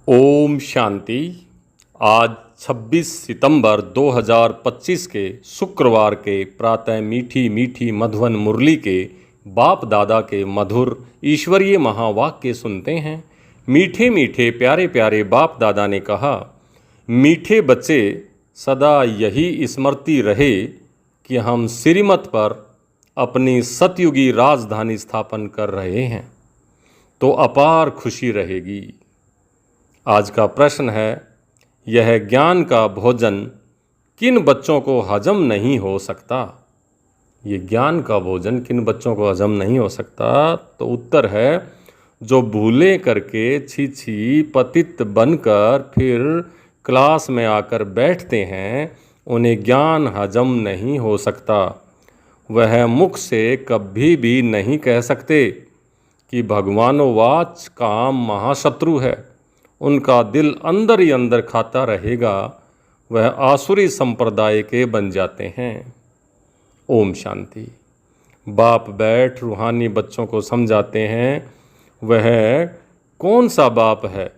ओम शांति। आज 26 सितंबर 2025 के शुक्रवार के प्रातः मीठी मीठी मधुवन मुरली के बाप दादा के मधुर ईश्वरीय महावाक्य सुनते हैं। मीठे मीठे प्यारे प्यारे बाप दादा ने कहा, मीठे बच्चे सदा यही स्मृति रहे कि हम श्रीमत पर अपनी सतयुगी राजधानी स्थापन कर रहे हैं, तो अपार खुशी रहेगी। आज का प्रश्न है, यह ज्ञान का भोजन किन बच्चों को हजम नहीं हो सकता? ये ज्ञान का भोजन किन बच्चों को हजम नहीं हो सकता? तो उत्तर है, जो भूले करके छी छी पतित बनकर फिर क्लास में आकर बैठते हैं, उन्हें ज्ञान हजम नहीं हो सकता। वह मुख से कभी भी नहीं कह सकते कि भगवानोवाच काम महाशत्रु है। उनका दिल अंदर ही अंदर खाता रहेगा, वह आसुरी संप्रदाय के बन जाते हैं। ओम शांति। बाप बैठ रूहानी बच्चों को समझाते हैं, वह कौन सा बाप है,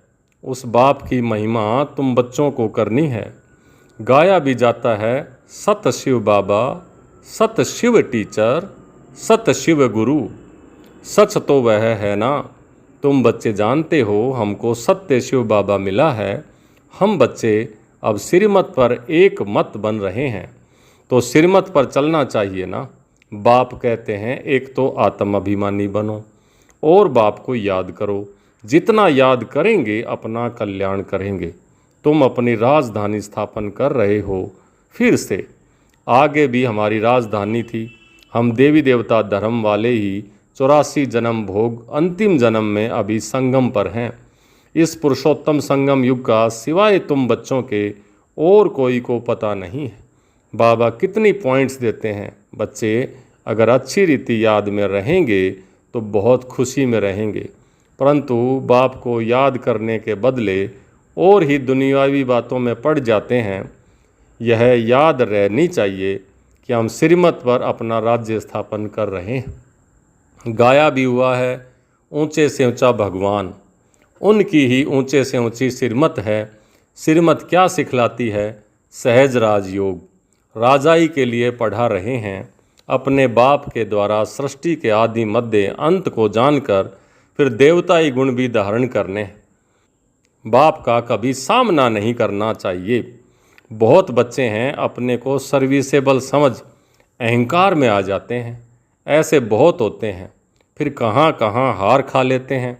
उस बाप की महिमा तुम बच्चों को करनी है। गाया भी जाता है, सत शिव बाबा, सत शिव टीचर, सत शिव गुरु। सच तो वह है ना। तुम बच्चे जानते हो, हमको सत्य शिव बाबा मिला है। हम बच्चे अब श्रीमत पर एक मत बन रहे हैं, तो श्रीमत पर चलना चाहिए ना। बाप कहते हैं, एक तो आत्म अभिमानी बनो और बाप को याद करो। जितना याद करेंगे अपना कल्याण करेंगे। तुम अपनी राजधानी स्थापन कर रहे हो। फिर से आगे भी हमारी राजधानी थी। हम देवी देवता धर्म वाले ही 84 जन्म भोग अंतिम जन्म में अभी संगम पर हैं। इस पुरुषोत्तम संगम युग का सिवाय तुम बच्चों के और कोई को पता नहीं है। बाबा कितनी पॉइंट्स देते हैं, बच्चे अगर अच्छी रीति याद में रहेंगे तो बहुत खुशी में रहेंगे, परंतु बाप को याद करने के बदले और ही दुनियावी बातों में पड़ जाते हैं। यह याद रहनी चाहिए कि हम श्रीमत पर अपना राज्य स्थापन कर रहे हैं। गाया भी हुआ है, ऊंचे से ऊंचा भगवान, उनकी ही ऊंचे से ऊंची श्रीमत है। श्रीमत क्या सिखलाती है? सहज राजयोग। राजाई के लिए पढ़ा रहे हैं। अपने बाप के द्वारा सृष्टि के आदि मध्य अंत को जानकर फिर देवताई गुण भी धारण करने। बाप का कभी सामना नहीं करना चाहिए। बहुत बच्चे हैं अपने को सर्विसेबल समझ अहंकार में आ जाते हैं। ऐसे बहुत होते हैं, फिर कहाँ कहाँ हार खा लेते हैं,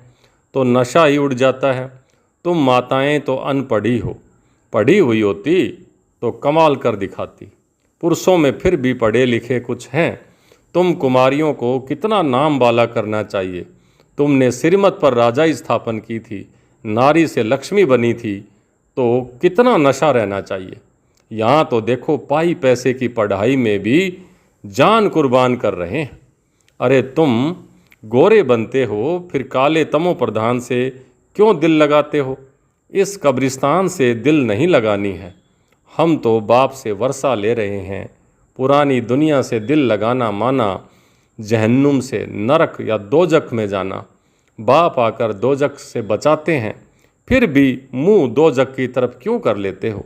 तो नशा ही उड़ जाता है। तुम माताएं तो अनपढ़ी हो, पढ़ी हुई होती तो कमाल कर दिखाती। पुरुषों में फिर भी पढ़े लिखे कुछ हैं। तुम कुमारियों को कितना नाम वाला करना चाहिए। तुमने श्रीमत पर राजाई स्थापन की थी, नारी से लक्ष्मी बनी थी, तो कितना नशा रहना चाहिए। यहाँ तो देखो, पाई पैसे की पढ़ाई में भी जान कुर्बान कर रहे हैं। अरे तुम गोरे बनते हो, फिर काले तमो प्रधान से क्यों दिल लगाते हो? इस कब्रिस्तान से दिल नहीं लगानी है। हम तो बाप से वर्षा ले रहे हैं। पुरानी दुनिया से दिल लगाना माना जहन्नुम से, नरक या दोजख में जाना। बाप आकर दोजख से बचाते हैं, फिर भी मुंह दोजख की तरफ क्यों कर लेते हो?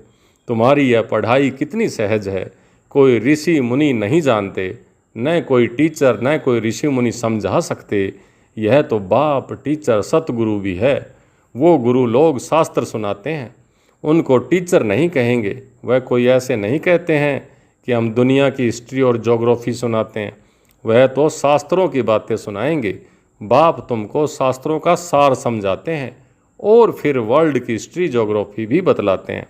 तुम्हारी यह पढ़ाई कितनी सहज है, कोई ऋषि मुनि नहीं जानते, न कोई टीचर न कोई ऋषि मुनि समझा सकते। यह तो बाप टीचर सतगुरु भी है। वो गुरु लोग शास्त्र सुनाते हैं, उनको टीचर नहीं कहेंगे। वह कोई ऐसे नहीं कहते हैं कि हम दुनिया की हिस्ट्री और ज्योग्राफी सुनाते हैं। वह तो शास्त्रों की बातें सुनाएंगे। बाप तुमको शास्त्रों का सार समझाते हैं और फिर वर्ल्ड की हिस्ट्री ज्योग्राफी भी बतलाते हैं।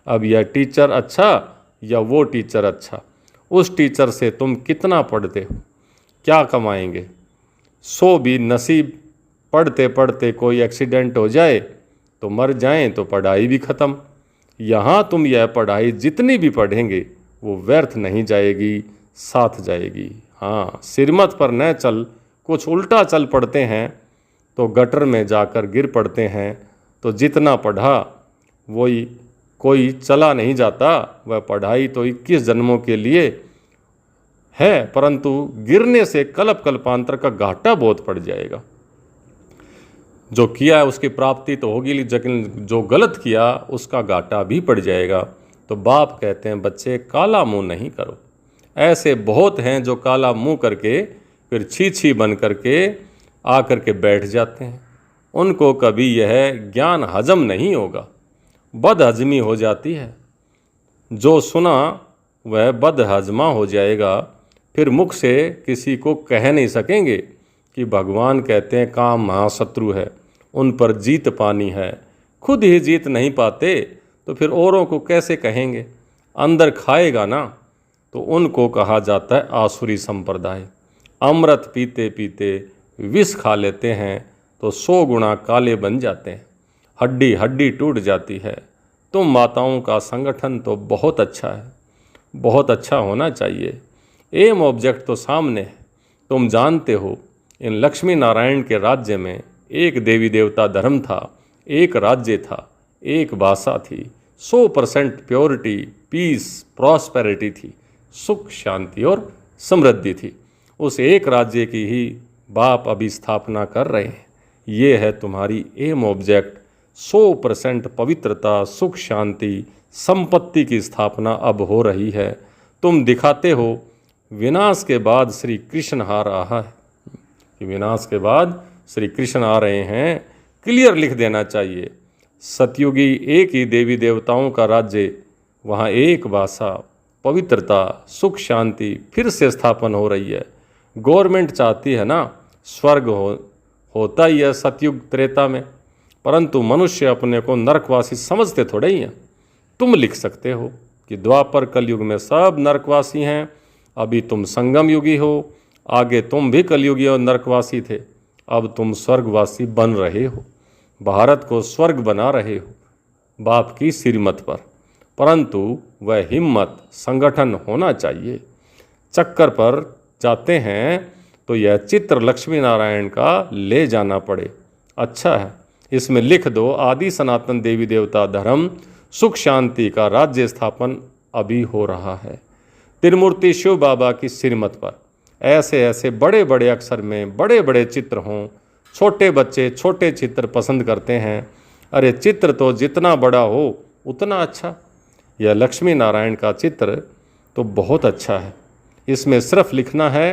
अब यह टीचर अच्छा या वो टीचर अच्छा? उस टीचर से तुम कितना पढ़ते हो, क्या कमाएंगे? सो भी नसीब, पढ़ते पढ़ते कोई एक्सीडेंट हो जाए तो मर जाएं तो पढ़ाई भी ख़त्म। यहाँ तुम यह पढ़ाई जितनी भी पढ़ेंगे वो व्यर्थ नहीं जाएगी, साथ जाएगी। हाँ, श्रीमत पर न चल, कुछ उल्टा चल पड़ते हैं तो गटर में जाकर गिर पड़ते हैं। तो जितना पढ़ा वही कोई चला नहीं जाता। वह पढ़ाई तो 21 जन्मों के लिए है, परंतु गिरने से कल्प कल्पांतर का घाटा बहुत पड़ जाएगा। जो किया है उसकी प्राप्ति तो होगी, लेकिन जो गलत किया उसका घाटा भी पड़ जाएगा। तो बाप कहते हैं बच्चे काला मुंह नहीं करो। ऐसे बहुत हैं जो काला मुंह करके फिर छी बन करके आकर के बैठ जाते हैं। उनको कभी यह ज्ञान हजम नहीं होगा, बदहजमी हो जाती है। जो सुना वह बदहजमा हो जाएगा। फिर मुख से किसी को कह नहीं सकेंगे कि भगवान कहते हैं काम महाशत्रु है, उन पर जीत पानी है। खुद ही जीत नहीं पाते तो फिर औरों को कैसे कहेंगे। अंदर खाएगा ना तो उनको कहा जाता है आसुरी संप्रदाय। अमृत पीते पीते विष खा लेते हैं तो 100 गुना काले बन जाते हैं, हड्डी हड्डी टूट जाती है। तुम माताओं का संगठन तो बहुत अच्छा है, बहुत अच्छा होना चाहिए। एम ऑब्जेक्ट तो सामने है। तुम जानते हो इन लक्ष्मी नारायण के राज्य में एक देवी देवता धर्म था, एक राज्य था, एक भाषा थी, 100% प्योरिटी, पीस, प्रॉस्पेरिटी थी, सुख शांति और समृद्धि थी। उस एक राज्य की ही बाप अभी स्थापना कर रहे हैं। ये है तुम्हारी एम ऑब्जेक्ट। 100% पवित्रता, सुख शांति, संपत्ति की स्थापना अब हो रही है। तुम दिखाते हो विनाश के बाद श्री कृष्ण आ रहा है, कि विनाश के बाद श्री कृष्ण आ रहे हैं। क्लियर लिख देना चाहिए। सतयुगी एक ही देवी देवताओं का राज्य, वहाँ एक भाषा, पवित्रता, सुख शांति फिर से स्थापन हो रही है। गवर्नमेंट चाहती है ना स्वर्ग होता ही है सतयुग त्रेता में, परंतु मनुष्य अपने को नरकवासी समझते थोड़े ही हैं। तुम लिख सकते हो कि द्वापर कलयुग में सब नरकवासी हैं, अभी तुम संगम युगी हो, आगे तुम भी कलयुगी और नरकवासी थे, अब तुम स्वर्गवासी बन रहे हो, भारत को स्वर्ग बना रहे हो बाप की श्रीमत पर। परंतु वह हिम्मत, संगठन होना चाहिए। चक्कर पर जाते हैं तो यह चित्र लक्ष्मी नारायण का ले जाना पड़े। अच्छा है, इसमें लिख दो आदि सनातन देवी देवता धर्म, सुख शांति का राज्य स्थापन अभी हो रहा है त्रिमूर्ति शिव बाबा की श्रीमत पर। ऐसे ऐसे बड़े बड़े अक्षर में बड़े बड़े चित्र हों। छोटे बच्चे छोटे चित्र पसंद करते हैं। अरे चित्र तो जितना बड़ा हो उतना अच्छा। यह लक्ष्मी नारायण का चित्र तो बहुत अच्छा है। इसमें सिर्फ लिखना है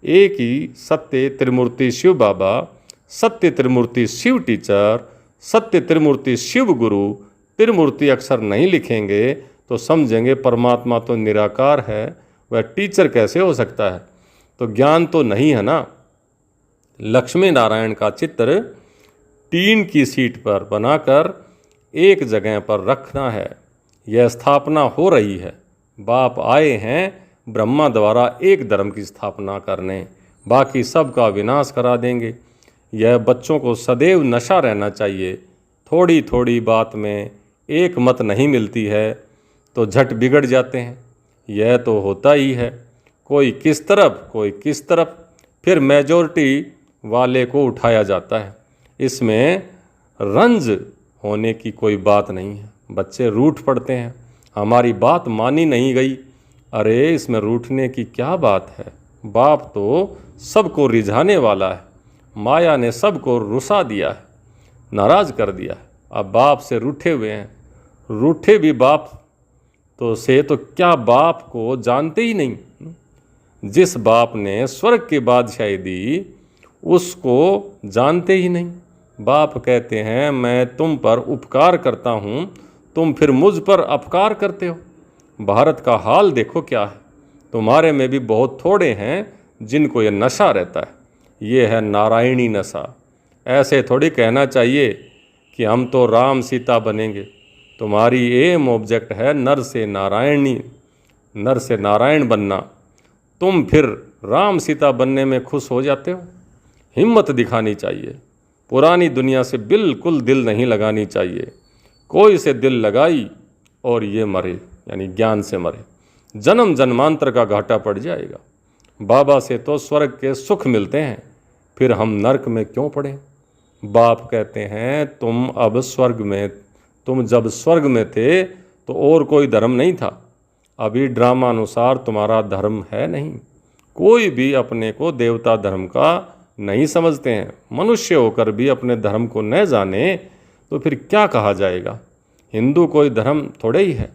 एक ही सत्य त्रिमूर्ति शिव बाबा, सत्य त्रिमूर्ति शिव टीचर, सत्य त्रिमूर्ति शिव गुरु। त्रिमूर्ति अक्षर नहीं लिखेंगे तो समझेंगे परमात्मा तो निराकार है, वह टीचर कैसे हो सकता है। तो ज्ञान तो नहीं है ना। लक्ष्मी नारायण का चित्र टीन की सीट पर बनाकर एक जगह पर रखना है। यह स्थापना हो रही है। बाप आए हैं ब्रह्मा द्वारा एक धर्म की स्थापना करने, बाकी सब का विनाश करा देंगे। यह बच्चों को सदैव नशा रहना चाहिए। थोड़ी थोड़ी बात में एक मत नहीं मिलती है तो झट बिगड़ जाते हैं। यह तो होता ही है, कोई किस तरफ कोई किस तरफ, फिर मेजॉरिटी वाले को उठाया जाता है। इसमें रंज होने की कोई बात नहीं है। बच्चे रूठ पड़ते हैं, हमारी बात मानी नहीं गई। अरे इसमें रूठने की क्या बात है। बाप तो सबको रिझाने वाला है। माया ने सबको रुसा दिया है, नाराज कर दिया है। अब बाप से रूठे हुए हैं। रूठे भी बाप तो से तो क्या बाप को जानते ही नहीं। जिस बाप ने स्वर्ग की बादशाही दी उसको जानते ही नहीं। बाप कहते हैं मैं तुम पर उपकार करता हूँ, तुम फिर मुझ पर अपकार करते हो। भारत का हाल देखो क्या है। तुम्हारे में भी बहुत थोड़े हैं जिनको ये नशा रहता है। ये है नारायणी नशा। ऐसे थोड़ी कहना चाहिए कि हम तो राम सीता बनेंगे। तुम्हारी एम ऑब्जेक्ट है नर से नारायणी, नर से नारायण बनना। तुम फिर राम सीता बनने में खुश हो जाते हो। हिम्मत दिखानी चाहिए। पुरानी दुनिया से बिल्कुल दिल नहीं लगानी चाहिए। कोई से दिल लगाई और ये मरे, यानी ज्ञान से मरे, जन्म जन्मांतर का घाटा पड़ जाएगा। बाबा से तो स्वर्ग के सुख मिलते हैं, फिर हम नरक में क्यों पड़े। बाप कहते हैं तुम अब स्वर्ग में, तुम जब स्वर्ग में थे तो और कोई धर्म नहीं था। अभी ड्रामा अनुसार तुम्हारा धर्म है नहीं। कोई भी अपने को देवता धर्म का नहीं समझते हैं। मनुष्य होकर भी अपने धर्म को न जाने तो फिर क्या कहा जाएगा। हिंदू कोई धर्म थोड़े ही है,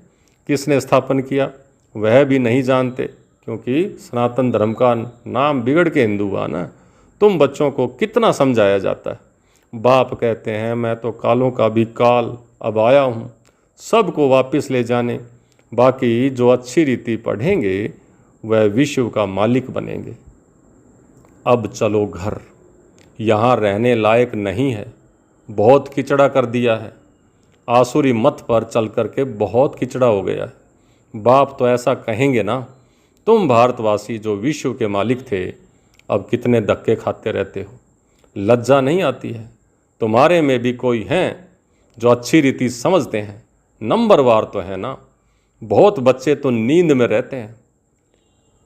किसने स्थापन किया वह भी नहीं जानते, क्योंकि सनातन धर्म का नाम बिगड़ के हिंदू हुआ ना। तुम बच्चों को कितना समझाया जाता है। बाप कहते हैं मैं तो कालों का भी काल अब आया हूँ, सबको वापस ले जाने। बाकी जो अच्छी रीति पढ़ेंगे वह विश्व का मालिक बनेंगे। अब चलो घर, यहाँ रहने लायक नहीं है, बहुत किचड़ा कर दिया है। आसुरी मत पर चल करके बहुत किचड़ा हो गया है। बाप तो ऐसा कहेंगे ना, तुम भारतवासी जो विश्व के मालिक थे अब कितने धक्के खाते रहते हो, लज्जा नहीं आती है। तुम्हारे में भी कोई हैं जो अच्छी रीति समझते हैं, नंबरवार तो है ना। बहुत बच्चे तो नींद में रहते हैं,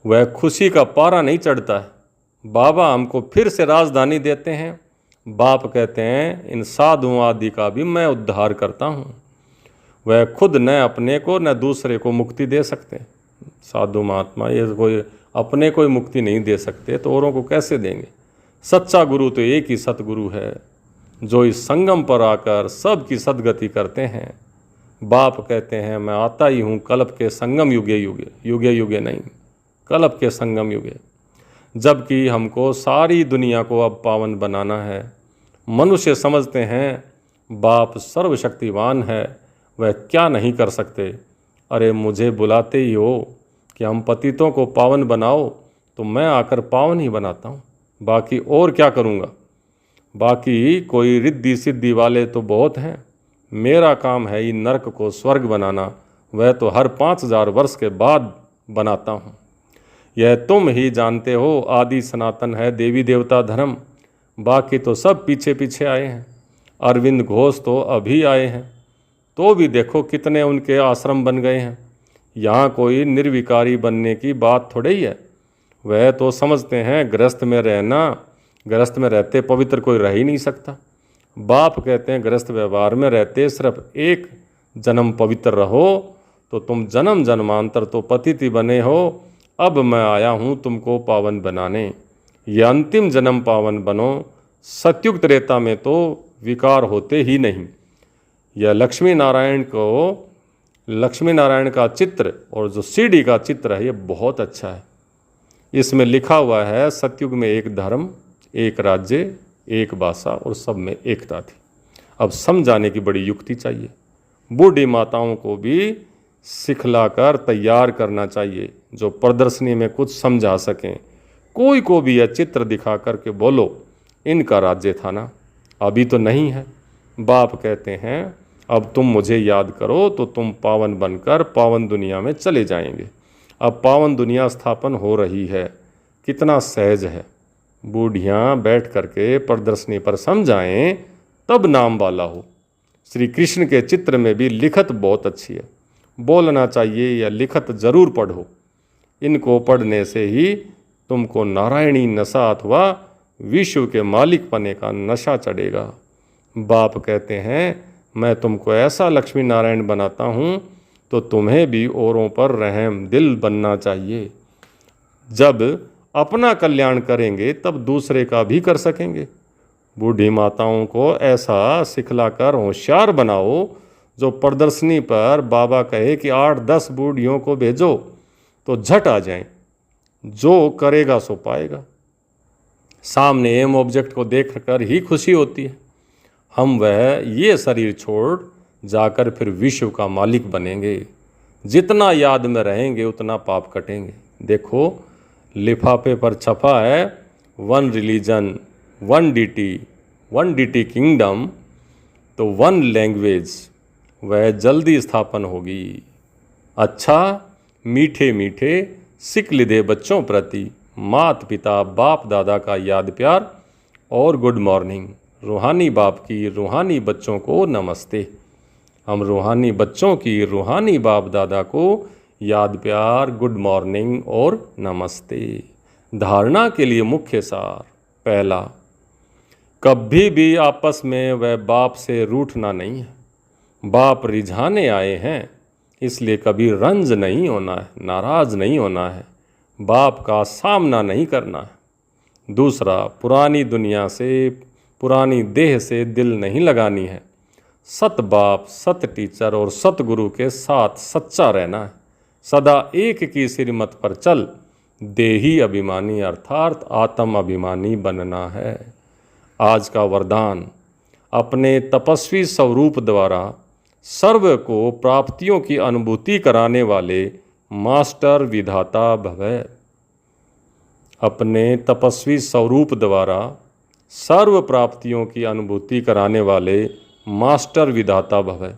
वह खुशी का पारा नहीं चढ़ता है। बाबा हमको फिर से राजधानी देते हैं। बाप कहते हैं इन साधुओं आदि का भी मैं उद्धार करता हूँ। वह खुद न अपने को न दूसरे को मुक्ति दे सकते। साधु महात्मा ये कोई अपने कोई मुक्ति नहीं दे सकते तो औरों को कैसे देंगे। सच्चा गुरु तो एक ही सतगुरु है जो इस संगम पर आकर सबकी सदगति करते हैं। बाप कहते हैं मैं आता ही हूँ कल्प के संगम युगे युगे, युगे युगे नहीं, कल्प के संगम युगे। जबकि हमको सारी दुनिया को अब पावन बनाना है। मनुष्य समझते हैं बाप सर्वशक्तिवान है, वह क्या नहीं कर सकते। अरे मुझे बुलाते ही हो कि हम पतितों को पावन बनाओ तो मैं आकर पावन ही बनाता हूँ, बाकी और क्या करूँगा। बाकी कोई रिद्धि सिद्धि वाले तो बहुत हैं, मेरा काम है ही नरक को स्वर्ग बनाना, वह तो हर 5000 वर्ष के बाद बनाता हूँ। यह तुम ही जानते हो आदि सनातन है देवी देवता धर्म, बाकी तो सब पीछे पीछे आए हैं। अरविंद घोष तो अभी आए हैं, तो भी देखो कितने उनके आश्रम बन गए हैं। यहाँ कोई निर्विकारी बनने की बात थोड़ी ही है। वह तो समझते हैं गृहस्थ में रहना, गृहस्थ में रहते पवित्र कोई रह ही नहीं सकता। बाप कहते हैं गृहस्थ व्यवहार में रहते सिर्फ एक जन्म पवित्र रहो तो तुम जन्म जन्मांतर तो पतित बने हो। अब मैं आया हूँ तुमको पावन बनाने, ये अंतिम जन्म पावन बनो। सत्युग त्रेता में तो विकार होते ही नहीं। यह लक्ष्मी नारायण का चित्र और जो सीढ़ी का चित्र है ये बहुत अच्छा है। इसमें लिखा हुआ है सतयुग में एक धर्म, एक राज्य, एक भाषा और सब में एकता थी। अब समझाने की बड़ी युक्ति चाहिए। बूढ़ी माताओं को भी सिखलाकर तैयार करना चाहिए जो प्रदर्शनी में कुछ समझा सकें। कोई को भी यह चित्र दिखा करके बोलो इनका राज्य था ना, अभी तो नहीं है। बाप कहते हैं अब तुम मुझे याद करो तो तुम पावन बनकर पावन दुनिया में चले जाएंगे। अब पावन दुनिया स्थापन हो रही है, कितना सहज है। बूढ़ियाँ बैठ करके प्रदर्शनी पर समझाएं तब नाम वाला हो। श्री कृष्ण के चित्र में भी लिखत बहुत अच्छी है, बोलना चाहिए या लिखत जरूर पढ़ो। इनको पढ़ने से ही तुमको नारायणी नशा अथवा विश्व के मालिक पने का नशा चढ़ेगा। बाप कहते हैं मैं तुमको ऐसा लक्ष्मी नारायण बनाता हूँ तो तुम्हें भी औरों पर रहम दिल बनना चाहिए। जब अपना कल्याण करेंगे तब दूसरे का भी कर सकेंगे। बूढ़ी माताओं को ऐसा सिखलाकर होशियार बनाओ जो प्रदर्शनी पर बाबा कहे कि 8-10 बूढ़ियों को भेजो तो झट आ जाएं। जो करेगा सो पाएगा। सामने एम ऑब्जेक्ट को देखकर ही खुशी होती है। हम वह ये शरीर छोड़ जाकर फिर विश्व का मालिक बनेंगे। जितना याद में रहेंगे उतना पाप कटेंगे। देखो लिफाफे पर छपा है 1 रिलीजन 1 डीटी किंगडम, तो 1 लैंग्वेज, वह जल्दी स्थापन होगी। अच्छा मीठे मीठे सिक्ल दे बच्चों प्रति माता पिता बाप दादा का याद प्यार और गुड मॉर्निंग। रूहानी बाप की रूहानी बच्चों को नमस्ते। हम रूहानी बच्चों की रूहानी बाप दादा को याद प्यार, गुड मॉर्निंग और नमस्ते। धारणा के लिए मुख्य सार। पहला, कभी भी आपस में वह बाप से रूठना नहीं है। बाप रिझाने आए हैं, इसलिए कभी रंज नहीं होना है, नाराज नहीं होना है, बाप का सामना नहीं करना है। दूसरा, पुरानी दुनिया से, पुरानी देह से दिल नहीं लगानी है। सत बाप, सत टीचर और सतगुरु के साथ सच्चा रहना है। सदा एक की श्रीमत पर चल, देही अभिमानी अर्थात आत्म अभिमानी बनना है। आज का वरदान, अपने तपस्वी स्वरूप द्वारा सर्व को प्राप्तियों की अनुभूति कराने वाले मास्टर विधाता भव। अपने तपस्वी स्वरूप द्वारा सर्व प्राप्तियों की अनुभूति कराने वाले मास्टर विधाता भव।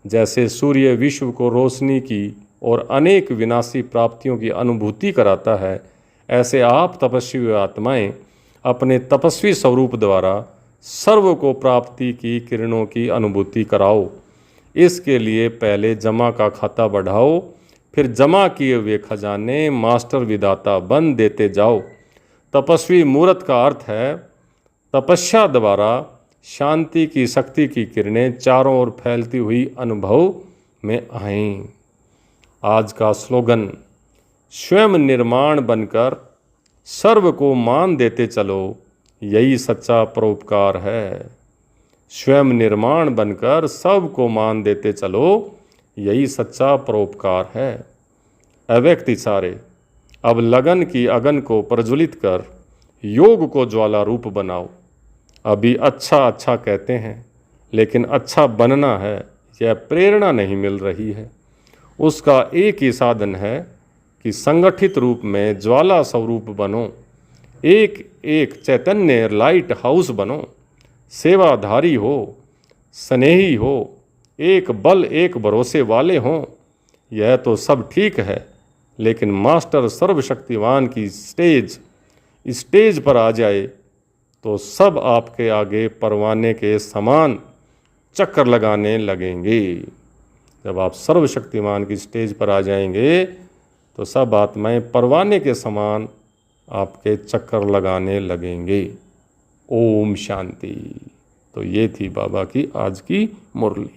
जैसे सूर्य विश्व को रोशनी की और अनेक विनाशी प्राप्तियों की अनुभूति कराता है, ऐसे आप तपस्वी आत्माएं अपने तपस्वी स्वरूप द्वारा सर्व को प्राप्ति की किरणों की अनुभूति कराओ। इसके लिए पहले जमा का खाता बढ़ाओ, फिर जमा किए हुए खजाने मास्टर विधाता बन देते जाओ। तपस्वी मूर्त का अर्थ है तपस्या द्वारा शांति की शक्ति की किरणें चारों ओर फैलती हुई अनुभव में आएं। आज का स्लोगन, स्वयं निर्माण बनकर सर्व को मान देते चलो, यही सच्चा परोपकार है। स्वयं निर्माण बनकर सब को मान देते चलो, यही सच्चा परोपकार है। अव्यक्त इशारे, अब लगन की अगन को प्रज्वलित कर योग को ज्वाला रूप बनाओ। अभी अच्छा अच्छा कहते हैं, लेकिन अच्छा बनना है यह प्रेरणा नहीं मिल रही है। उसका एक ही साधन है कि संगठित रूप में ज्वाला स्वरूप बनो, एक एक चैतन्य लाइट हाउस बनो, सेवाधारी हो, स्नेही हो, एक बल एक भरोसे वाले हों। यह तो सब ठीक है, लेकिन मास्टर सर्वशक्तिवान की स्टेज पर आ जाए तो सब आपके आगे परवाने के समान चक्कर लगाने लगेंगे। जब आप सर्वशक्तिमान की स्टेज पर आ जाएंगे तो सब आत्माएं परवाने के समान आपके चक्कर लगाने लगेंगे। ओम शांति। तो ये थी बाबा की आज की मुरली।